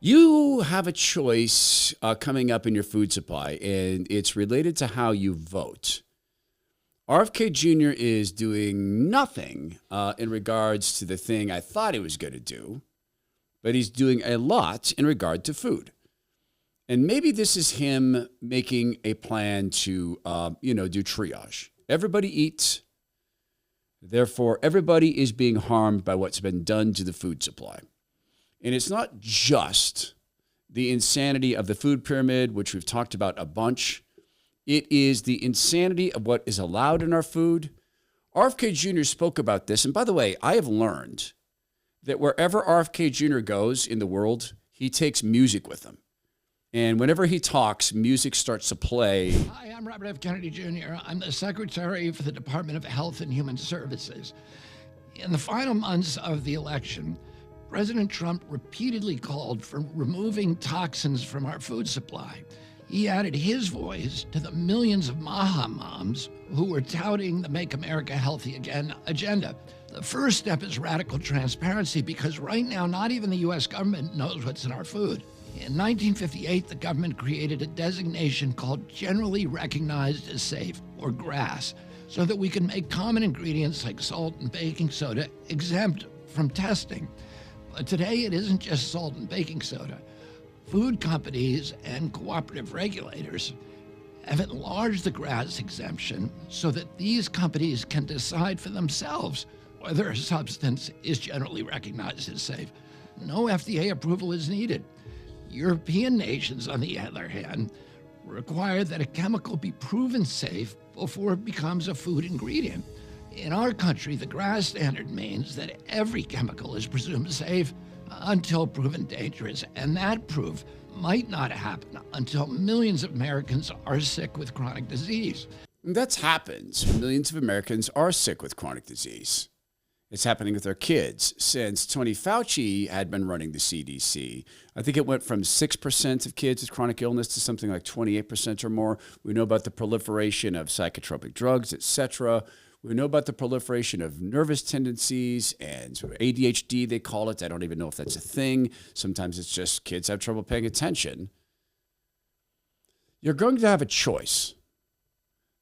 You have a choice coming up in your food supply, and it's related to how you vote. RFK Jr. is doing nothing in regards to the thing I thought he was going to do, but he's doing a lot in regard to food. And maybe this is him making a plan to, do triage. Everybody eats. Therefore, everybody is being harmed by what's been done to the food supply. And it's not just the insanity of the food pyramid, which we've talked about a bunch. It is the insanity of what is allowed in our food. RFK Jr. spoke about this. And by the way, I have learned that wherever RFK Jr. goes in the world, he takes music with him. And whenever he talks, music starts to play. Hi, I'm Robert F. Kennedy Jr. I'm the Secretary for the Department of Health and Human Services. In the final months of the election, President Trump repeatedly called for removing toxins from our food supply. He added his voice to the millions of Maha moms who were touting the Make America Healthy Again agenda. The first step is radical transparency because right now, not even the U.S. government knows what's in our food. In 1958, the government created a designation called Generally Recognized as Safe, or GRAS, so that we can make common ingredients like salt and baking soda exempt from testing. But today, it isn't just salt and baking soda. Food companies and cooperative regulators have enlarged the GRAS exemption so that these companies can decide for themselves whether a substance is generally recognized as safe. No FDA approval is needed. European nations, on the other hand, require that a chemical be proven safe before it becomes a food ingredient. In our country, the GRAS standard means that every chemical is presumed safe until proven dangerous, and that proof might not happen until millions of Americans are sick with chronic disease. That's happened. Millions of Americans are sick with chronic disease. It's happening with our kids. Since Tony Fauci had been running the CDC, I think it went from 6% of kids with chronic illness to something like 28% or more. We know about the proliferation of psychotropic drugs, etc. We know about the proliferation of nervous tendencies and ADHD, they call it. I don't even know if that's a thing. Sometimes it's just kids have trouble paying attention. You're going to have a choice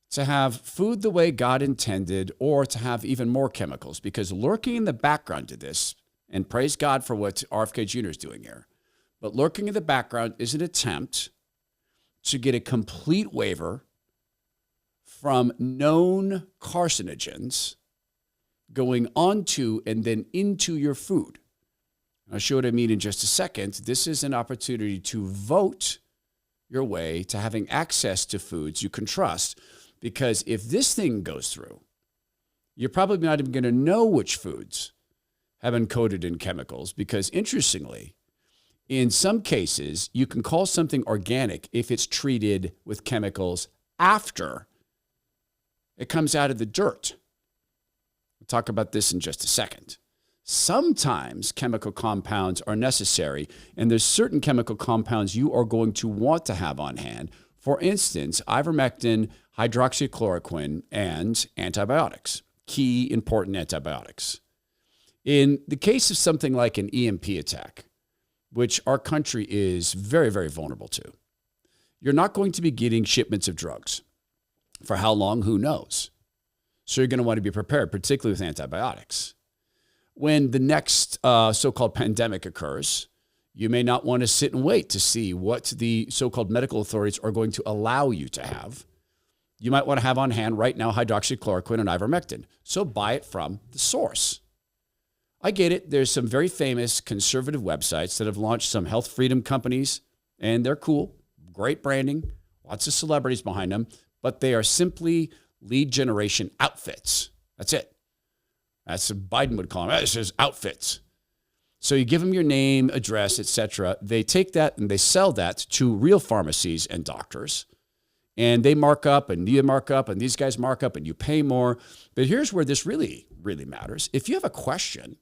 to have food the way God intended or to have even more chemicals, because lurking in the background to this, and praise God for what RFK Jr. is doing here, but lurking in the background is an attempt to get a complete waiver from known carcinogens going onto and then into your food. I'll show what I mean in just a second. This is an opportunity to vote your way to having access to foods you can trust, because if this thing goes through, you're probably not even going to know which foods have been coated in chemicals, because interestingly, in some cases, you can call something organic if it's treated with chemicals after it comes out of the dirt. We'll talk about this in just a second. Sometimes chemical compounds are necessary, and there's certain chemical compounds you are going to want to have on hand. For instance, ivermectin, hydroxychloroquine, and antibiotics, key important antibiotics. In the case of something like an EMP attack, which our country is very, very vulnerable to, you're not going to be getting shipments of drugs. For how long? Who knows? So you're going to want to be prepared, particularly with antibiotics. When the next so-called pandemic occurs, you may not want to sit and wait to see what the so-called medical authorities are going to allow you to have. You might want to have on hand right now hydroxychloroquine and ivermectin. So buy it from the source. I get it. There's some very famous conservative websites that have launched some health freedom companies, and they're cool. Great branding. Lots of celebrities behind them. But they are simply lead generation outfits. That's it. That's what Biden would call them. This is outfits. So you give them your name, address, etc. They take that and they sell that to real pharmacies and doctors. And they mark up and you mark up and these guys mark up and you pay more. But here's where this really, really matters. If you have a question,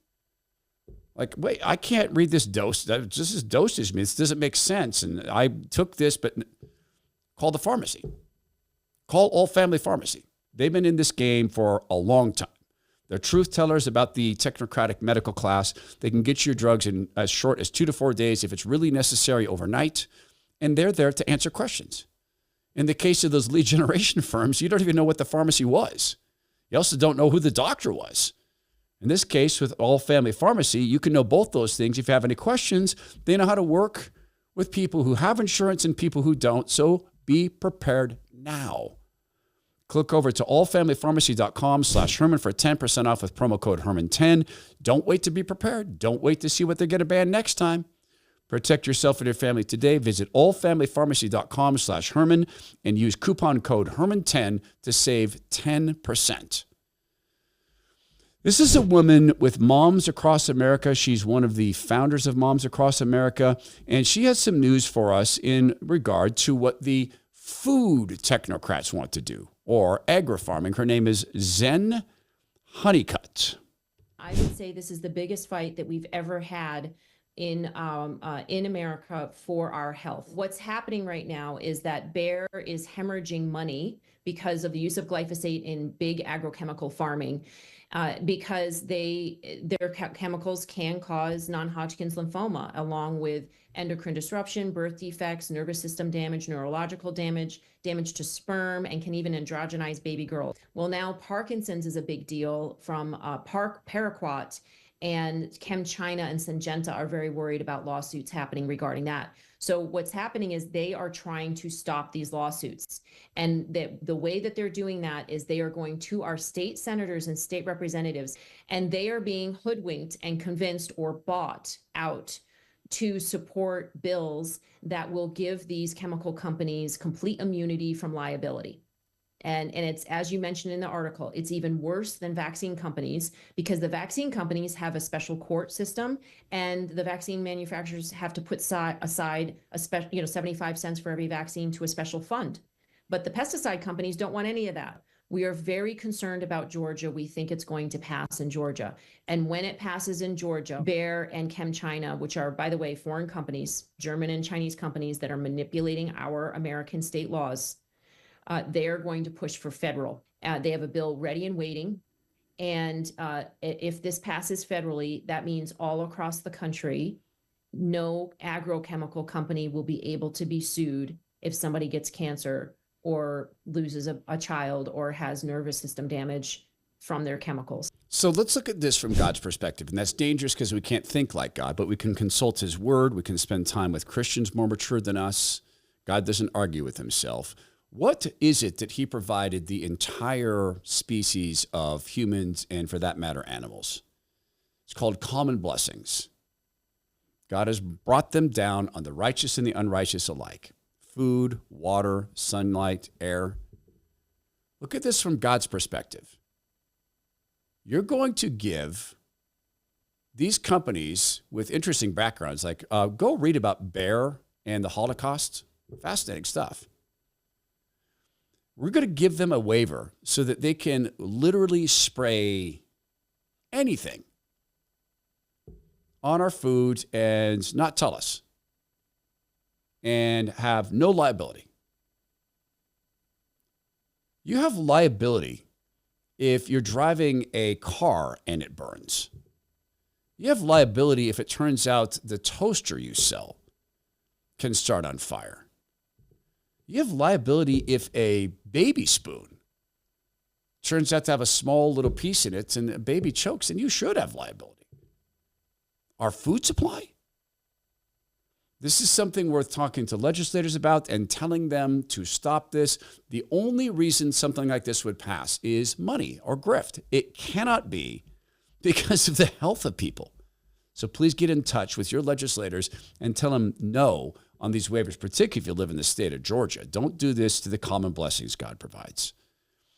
like, wait, I can't read this dose. This is dosage. This doesn't make sense. And I took this, but call the pharmacy. Call All Family Pharmacy. They've been in this game for a long time. They're truth tellers about the technocratic medical class. They can get you your drugs in as short as 2 to 4 days if it's really necessary overnight. And they're there to answer questions. In the case of those lead generation firms, you don't even know what the pharmacy was. You also don't know who the doctor was. In this case, with All Family Pharmacy, you can know both those things. If you have any questions, they know how to work with people who have insurance and people who don't. So be prepared now. Click over to allfamilypharmacy.com/Herman for 10% off with promo code Herman10. Don't wait to be prepared. Don't wait to see what they're going to ban next time. Protect yourself and your family today. Visit allfamilypharmacy.com/Herman and use coupon code Herman10 to save 10%. This is a woman with Moms Across America. She's one of the founders of Moms Across America, and she has some news for us in regard to what the food technocrats want to do, or agri-farming. Her name is Zen Honeycutt. I would say this is the biggest fight that we've ever had in America for our health. What's happening right now is that Bayer is hemorrhaging money because of the use of glyphosate in big agrochemical farming. Because their chemicals can cause non-Hodgkin's lymphoma, along with endocrine disruption, birth defects, nervous system damage, neurological damage, damage to sperm, and can even androgenize baby girls. Well, now Parkinson's is a big deal from Paraquat, and ChemChina and Syngenta are very worried about lawsuits happening regarding that. So what's happening is they are trying to stop these lawsuits. And the way that they're doing that is they are going to our state senators and state representatives, and they are being hoodwinked and convinced or bought out to support bills that will give these chemical companies complete immunity from liability. And it's, as you mentioned in the article, it's even worse than vaccine companies, because the vaccine companies have a special court system, and the vaccine manufacturers have to put aside 75 cents for every vaccine to a special fund. But the pesticide companies don't want any of that. We are very concerned about Georgia. We think it's going to pass in Georgia. And when it passes in Georgia, Bayer and ChemChina, which are, by the way, foreign companies, German and Chinese companies that are manipulating our American state laws, they are going to push for federal. They have a bill ready and waiting. And if this passes federally, that means all across the country, no agrochemical company will be able to be sued if somebody gets cancer or loses a child or has nervous system damage from their chemicals. So let's look at this from God's perspective. And that's dangerous because we can't think like God, but we can consult his word. We can spend time with Christians more mature than us. God doesn't argue with himself. What is it that he provided the entire species of humans and, for that matter, animals? It's called common blessings. God has brought them down on the righteous and the unrighteous alike. Food, water, sunlight, air. Look at this from God's perspective. You're going to give these companies with interesting backgrounds, like go read about Bayer and the Holocaust. Fascinating stuff. We're going to give them a waiver so that they can literally spray anything on our food and not tell us, and have no liability. You have liability if you're driving a car and it burns. You have liability if it turns out the toaster you sell can start on fire. You have liability if a baby spoon turns out to have a small little piece in it and the baby chokes, and you should have liability. Our food supply? This is something worth talking to legislators about and telling them to stop this. The only reason something like this would pass is money or grift. It cannot be because of the health of people. So please get in touch with your legislators and tell them no on these waivers, particularly if you live in the state of Georgia. Don't do this to the common blessings God provides.